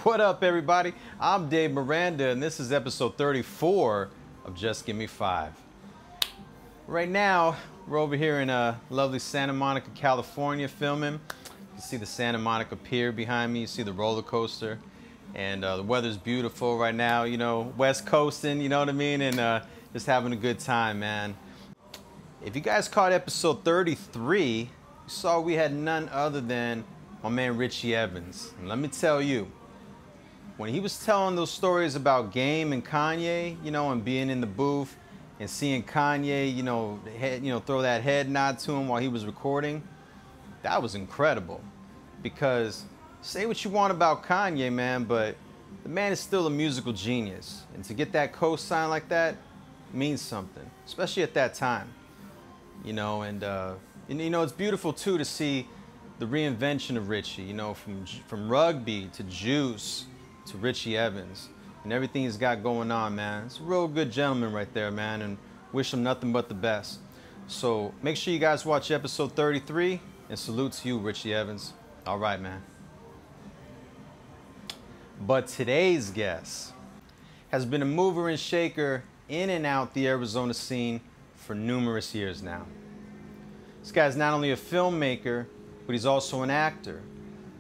What up, everybody? I'm Dave Miranda, and this is episode 34 of Just Give Me 5. Right now, we're over here in lovely Santa Monica, California, filming. You can see the Santa Monica Pier behind me. You see the roller coaster, and the weather's beautiful right now. You know, West Coasting, you know what I mean, and just having a good time, man. If you guys caught episode 33, you saw we had none other than my man Richie Evans. And let me tell you, when he was telling those stories about Game and Kanye, you know, and being in the booth and seeing Kanye, throw that head nod to him while he was recording, that was incredible. Because say what you want about Kanye, man, but the man is still a musical genius. And to get that cosign like that means something, especially at that time. You know, and it's beautiful too to see the reinvention of Richie, you know, from rugby to Juice to Richie Evans and everything he's got going on, man. It's a real good gentleman right there, man, and wish him nothing but the best. So make sure you guys watch episode 33, and salute to you, Richie Evans. All right, man. But today's guest has been a mover and shaker in and out the Arizona scene for numerous years now. This guy's not only a filmmaker, but he's also an actor.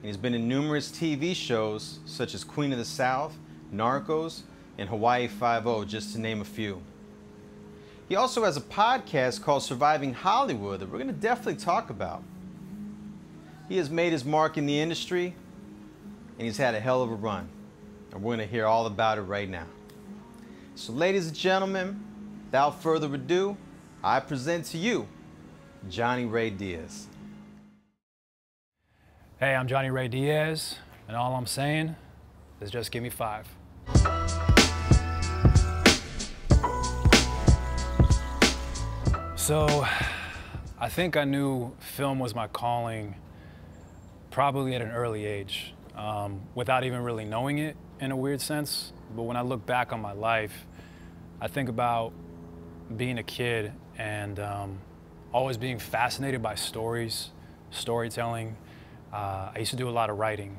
And he's been in numerous TV shows such as Queen of the South, Narcos, and Hawaii Five-0, just to name a few. He also has a podcast called Surviving Hollywood that we're going to definitely talk about. He has made his mark in the industry, and he's had a hell of a run. And we're going to hear all about it right now. So ladies and gentlemen, without further ado, I present to you Johnny Rey Diaz. Hey, I'm Johnny Rey Diaz, and all I'm saying is just give me 5. So, I think I knew film was my calling probably at an early age, without even really knowing it in a weird sense. But when I look back on my life, I think about being a kid and always being fascinated by stories, storytelling. I used to do a lot of writing,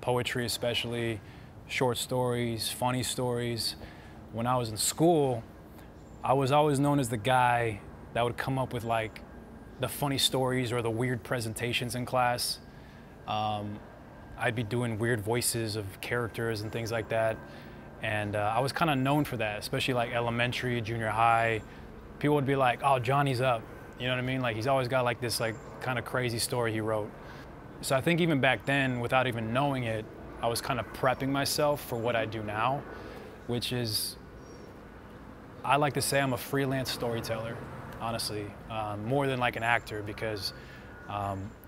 poetry especially, short stories, funny stories. When I was in school, I was always known as the guy that would come up with like the funny stories or the weird presentations in class. I'd be doing weird voices of characters and things like that. And I was kind of known for that, especially like elementary, junior high. People would be like, oh, Johnny's up. You know what I mean? Like he's always got like this like kind of crazy story he wrote. So I think even back then, without even knowing it, I was kind of prepping myself for what I do now, which is, I like to say I'm a freelance storyteller, honestly, more than like an actor, because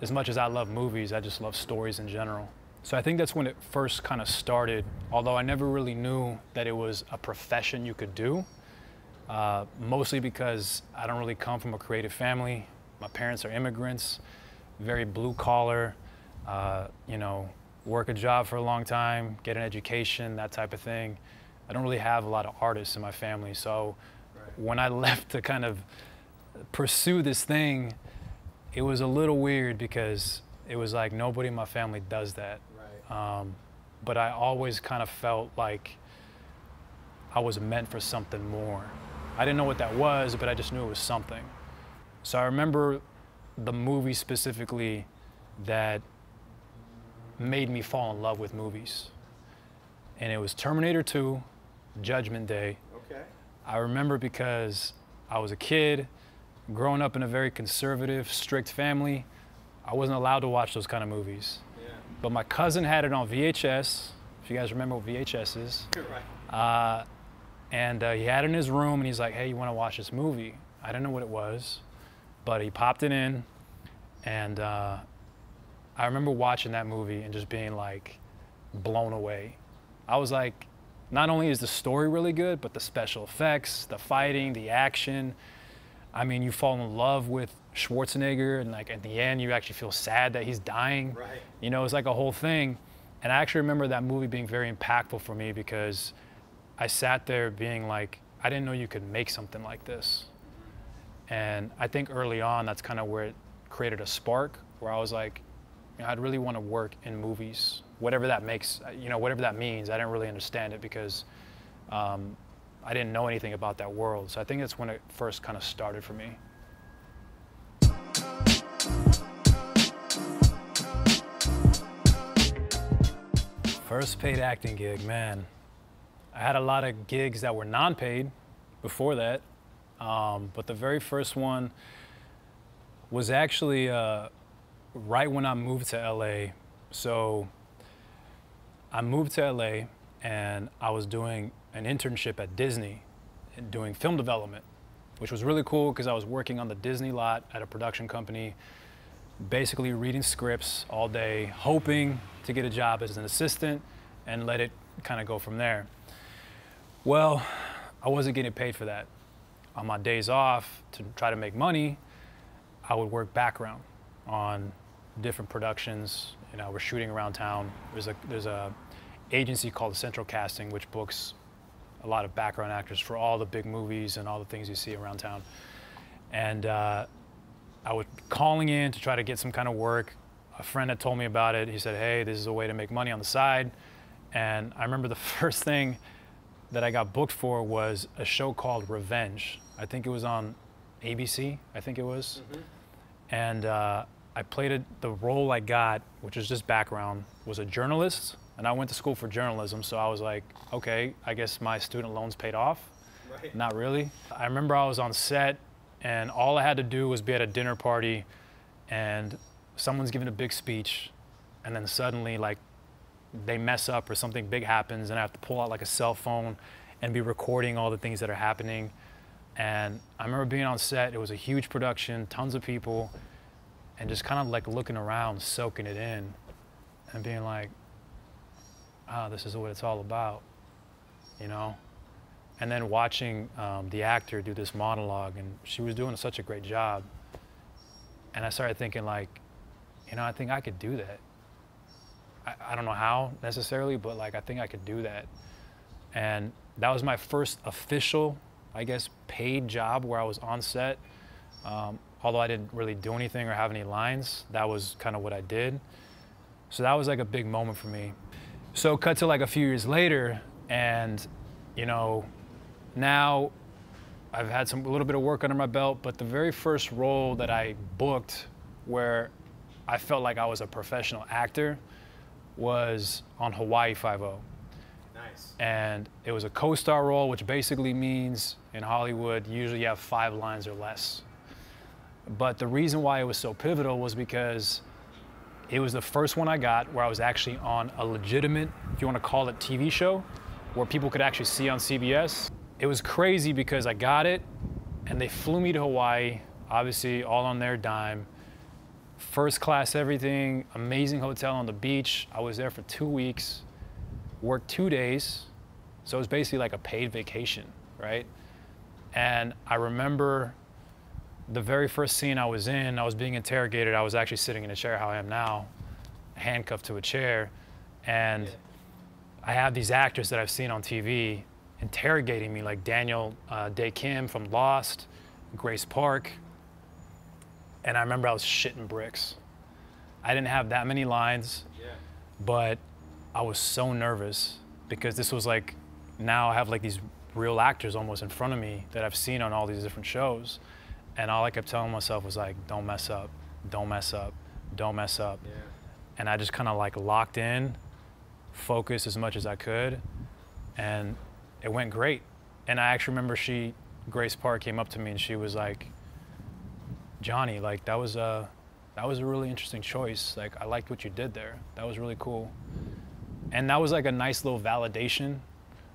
as much as I love movies, I just love stories in general. So I think that's when it first kind of started, although I never really knew that it was a profession you could do, mostly because I don't really come from a creative family. My parents are immigrants, very blue collar, work a job for a long time, get an education, that type of thing. I don't really have a lot of artists in my family. So when I left to kind of pursue this thing, it was a little weird because it was like nobody in my family does that. But I always kind of felt like I was meant for something more. I didn't know what that was, but I just knew it was something. So I remember the movie specifically that made me fall in love with movies. And it was Terminator 2, Judgment Day. Okay. I remember because I was a kid, growing up in a very conservative, strict family. I wasn't allowed to watch those kind of movies. Yeah. But my cousin had it on VHS, if you guys remember what VHS is. Right. And he had it in his room, and he's like, hey, you want to watch this movie? I didn't know what it was, but he popped it in, and I remember watching that movie and just being like blown away. I was like, not only is the story really good, but the special effects, the fighting, the action. I mean, you fall in love with Schwarzenegger, and like at the end, you actually feel sad that he's dying. Right. You know, it's like a whole thing. And I actually remember that movie being very impactful for me because I sat there being like, I didn't know you could make something like this. And I think early on, that's kind of where it created a spark where I was like, I'd really want to work in movies, whatever that makes, whatever that means. I didn't really understand it because I didn't know anything about that world. So I think that's when it first kind of started for me. First paid acting gig, man. I had a lot of gigs that were non-paid before that, but the very first one was actually right when I moved to LA. So I moved to LA and I was doing an internship at Disney doing film development, which was really cool because I was working on the Disney lot at a production company, basically reading scripts all day, hoping to get a job as an assistant and let it kind of go from there. Well, I wasn't getting paid for that. On my days off to try to make money, I would work background on different productions. We're shooting around town. There's a agency called Central Casting, which books a lot of background actors for all the big movies and all the things you see around town. And I was calling in to try to get some kind of work. A friend had told me about it. He said, hey, this is a way to make money on the side. And I remember the first thing that I got booked for was a show called Revenge. I think it was on ABC, I think it was. Mm-hmm. And I played the role I got, which is just background, was a journalist. And I went to school for journalism, so I was like, okay, I guess my student loans paid off. Right. Not really. I remember I was on set, and all I had to do was be at a dinner party, and someone's giving a big speech, and then suddenly, like, they mess up or something big happens, and I have to pull out like a cell phone and be recording all the things that are happening. And I remember being on set. It was a huge production, tons of people, and just kind of like looking around, soaking it in, and being like, oh, this is what it's all about, And then watching the actor do this monologue, and she was doing such a great job. And I started thinking, like, I think I could do that. I don't know how necessarily, but like I think I could do that. And that was my first official, I guess, paid job where I was on set. Although I didn't really do anything or have any lines, that was kind of what I did. So that was like a big moment for me. So cut to like a few years later, and now I've had a little bit of work under my belt, but the very first role that I booked where I felt like I was a professional actor was on Hawaii Five-0. Nice. And it was a co-star role, which basically means in Hollywood, usually you have 5 lines or less. But the reason why it was so pivotal was because it was the first one I got where I was actually on a legitimate, if you want to call it, TV show, where people could actually see on CBS. It was crazy because I got it, and they flew me to Hawaii, obviously all on their dime. First class everything, amazing hotel on the beach. I was there for 2 weeks, worked 2 days, so it was basically like a paid vacation, right? And I remember the very first scene I was in, I was being interrogated. I was actually sitting in a chair, how I am now, handcuffed to a chair. And I have these actors that I've seen on TV interrogating me, like Daniel Day Kim from Lost, Grace Park. And I remember I was shitting bricks. I didn't have that many lines, but I was so nervous because this was like, now I have like these real actors almost in front of me that I've seen on all these different shows. And all I kept telling myself was like, don't mess up, don't mess up, don't mess up. Yeah. And I just kind of like locked in, focused as much as I could, and it went great. And I actually remember Grace Park came up to me and she was like, Johnny, like that was a really interesting choice. Like I liked what you did there. That was really cool. And that was like a nice little validation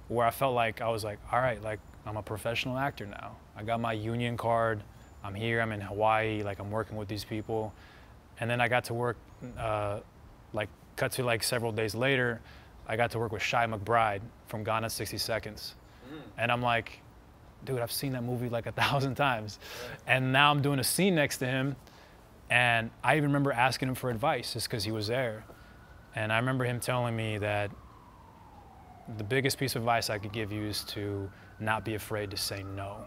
where I felt like I was like, all right, like I'm a professional actor now. I got my union card. I'm here, I'm in Hawaii, like I'm working with these people. And then I got to work, cut to like several days later, I got to work with Shai McBride from Gone in 60 Seconds. And I'm like, dude, I've seen that movie like 1,000 times. Right. And now I'm doing a scene next to him. And I even remember asking him for advice just because he was there. And I remember him telling me that the biggest piece of advice I could give you is to not be afraid to say no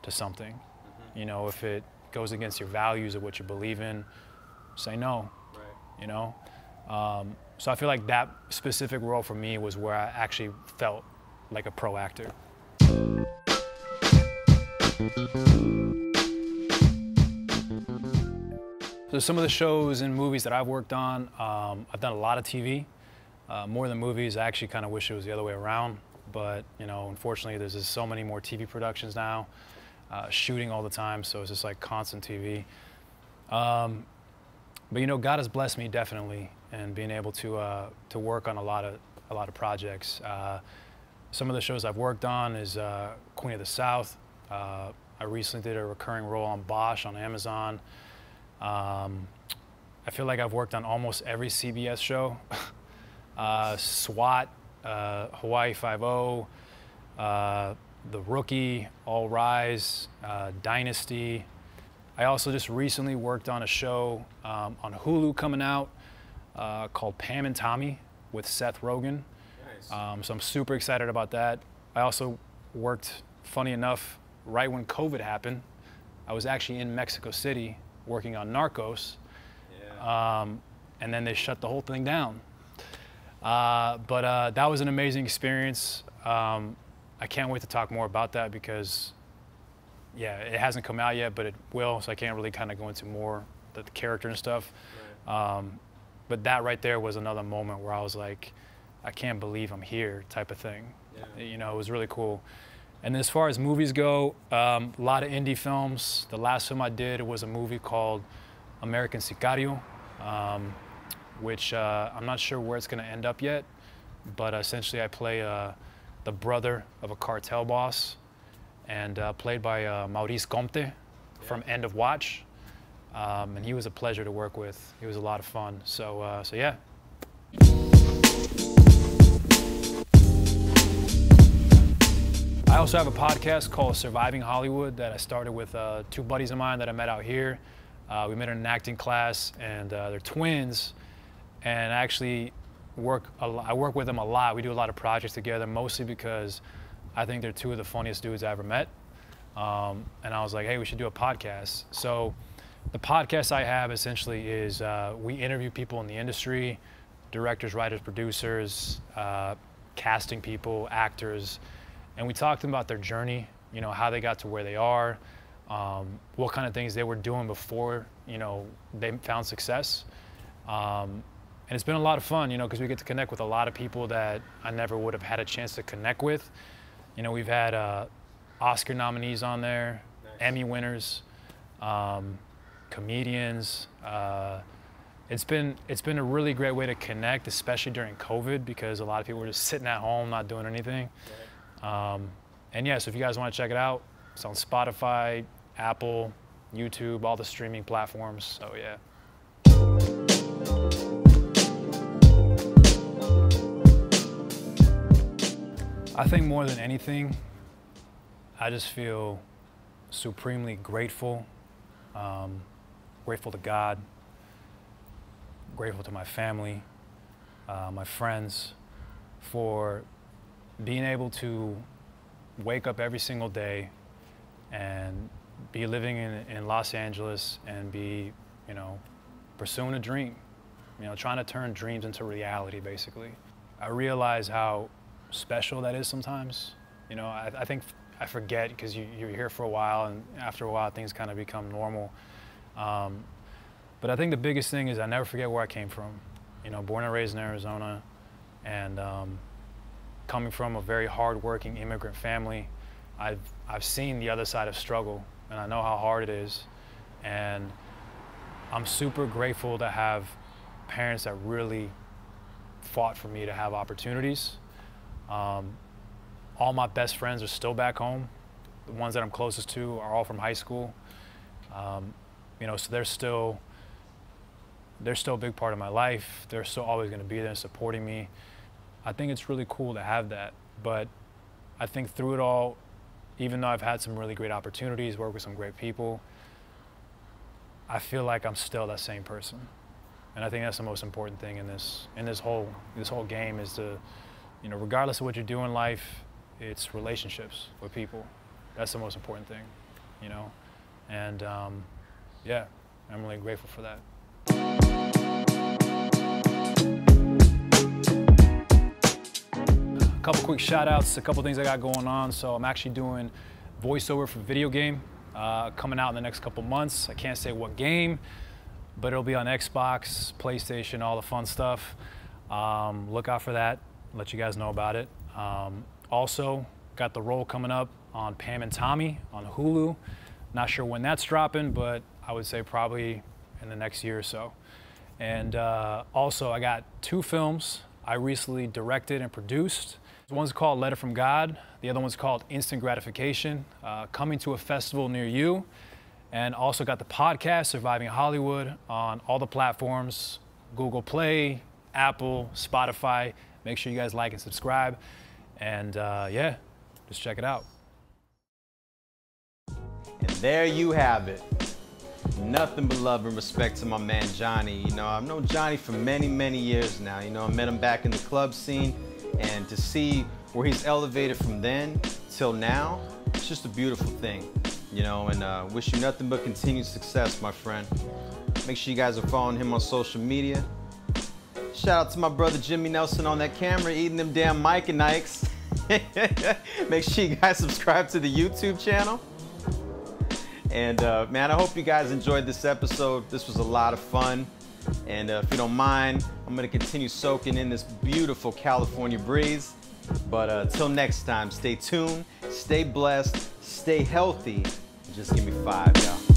to something. If it goes against your values or what you believe in, say no. Right. you know? So I feel like that specific role for me was where I actually felt like a pro actor. So some of the shows and movies that I've worked on, I've done a lot of TV, more than movies. I actually kind of wish it was the other way around, but you know, unfortunately there's just so many more TV productions now, shooting all the time, so it's just like constant TV. But you know, God has blessed me definitely in being able to work on a lot of projects. Some of the shows I've worked on is Queen of the South. I recently did a recurring role on Bosch on Amazon. I feel like I've worked on almost every CBS show. SWAT, Hawaii Five-0, The Rookie, All Rise, Dynasty. I also just recently worked on a show on Hulu coming out called Pam and Tommy with Seth Rogen. Nice. So I'm super excited about that. I also worked, funny enough, right when COVID happened. I was actually in Mexico City working on Narcos, yeah. And then they shut the whole thing down. But that was an amazing experience. I can't wait to talk more about that because, yeah, it hasn't come out yet, but it will, so I can't really kind of go into more the character and stuff. Right. But that right there was another moment where I was like, I can't believe I'm here type of thing. Yeah. You know, it was really cool. And as far as movies go, a lot of indie films. The last film I did was a movie called American Sicario, which I'm not sure where it's going to end up yet, but essentially I play the brother of a cartel boss, and played by Maurice Comte from End of Watch. And he was a pleasure to work with. He was a lot of fun. So yeah. I also have a podcast called Surviving Hollywood that I started with two buddies of mine that I met out here. We met in an acting class, and they're twins. And I actually I work with them a lot. We do a lot of projects together, mostly because I think they're two of the funniest dudes I ever met. And I was like, hey, we should do a podcast. So the podcast I have essentially is we interview people in the industry, directors, writers, producers, casting people, actors, and we talk to them about their journey, you know, how they got to where they are, what kind of things they were doing before, you know, they found success. And it's been a lot of fun, you know, because we get to connect with a lot of people that I never would have had a chance to connect with. You know, we've had Oscar nominees on there, nice. Emmy winners, comedians. It's been a really great way to connect, especially during COVID, because a lot of people were just sitting at home, not doing anything. Right. And yeah, so if you guys want to check it out, it's on Spotify, Apple, YouTube, all the streaming platforms. So yeah. I think more than anything, I just feel supremely grateful, grateful to God, grateful to my family, my friends, for being able to wake up every single day and be living in Los Angeles and be, you know, pursuing a dream, you know, trying to turn dreams into reality, basically. I realize how special that is sometimes. You know, I think I forget because you're here for a while, and after a while things kind of become normal. But I think the biggest thing is I never forget where I came from. You know, born and raised in Arizona, and coming from a very hard-working immigrant family, I've seen the other side of struggle, and I know how hard it is. And I'm super grateful to have parents that really fought for me to have opportunities. All my best friends are still back home. The ones that I'm closest to are all from high school. You know, so they're still a big part of my life. They're still always going to be there and supporting me. I think it's really cool to have that. But I think through it all, even though I've had some really great opportunities, worked with some great people, I feel like I'm still that same person. And I think that's the most important thing in this whole game is to, you know, regardless of what you do in life, it's relationships with people. That's the most important thing, you know? And yeah, I'm really grateful for that. A couple quick shout outs, a couple things I got going on. So I'm actually doing voiceover for video game coming out in the next couple months. I can't say what game, but it'll be on Xbox, PlayStation, all the fun stuff. Look out for that, let you guys know about it. Also, got the role coming up on Pam and Tommy on Hulu. Not sure when that's dropping, but I would say probably in the next year or so. And also, I got 2 films I recently directed and produced. One's called Letter from God. The other one's called Instant Gratification, coming to a festival near you. And also got the podcast, Surviving Hollywood, on all the platforms, Google Play, Apple, Spotify. Make sure you guys like and subscribe. And yeah, just check it out. And there you have it. Nothing but love and respect to my man Johnny. You know, I've known Johnny for many, many years now. You know, I met him back in the club scene, and to see where he's elevated from then till now, it's just a beautiful thing. You know, and wish you nothing but continued success, my friend. Make sure you guys are following him on social media. Shout out to my brother Jimmy Nelson on that camera eating them damn Mike and Nikes. Make sure you guys subscribe to the YouTube channel. And man, I hope you guys enjoyed this episode. This was a lot of fun. And if you don't mind, I'm gonna continue soaking in this beautiful California breeze. But till next time, stay tuned, stay blessed, stay healthy. Just give me 5, y'all.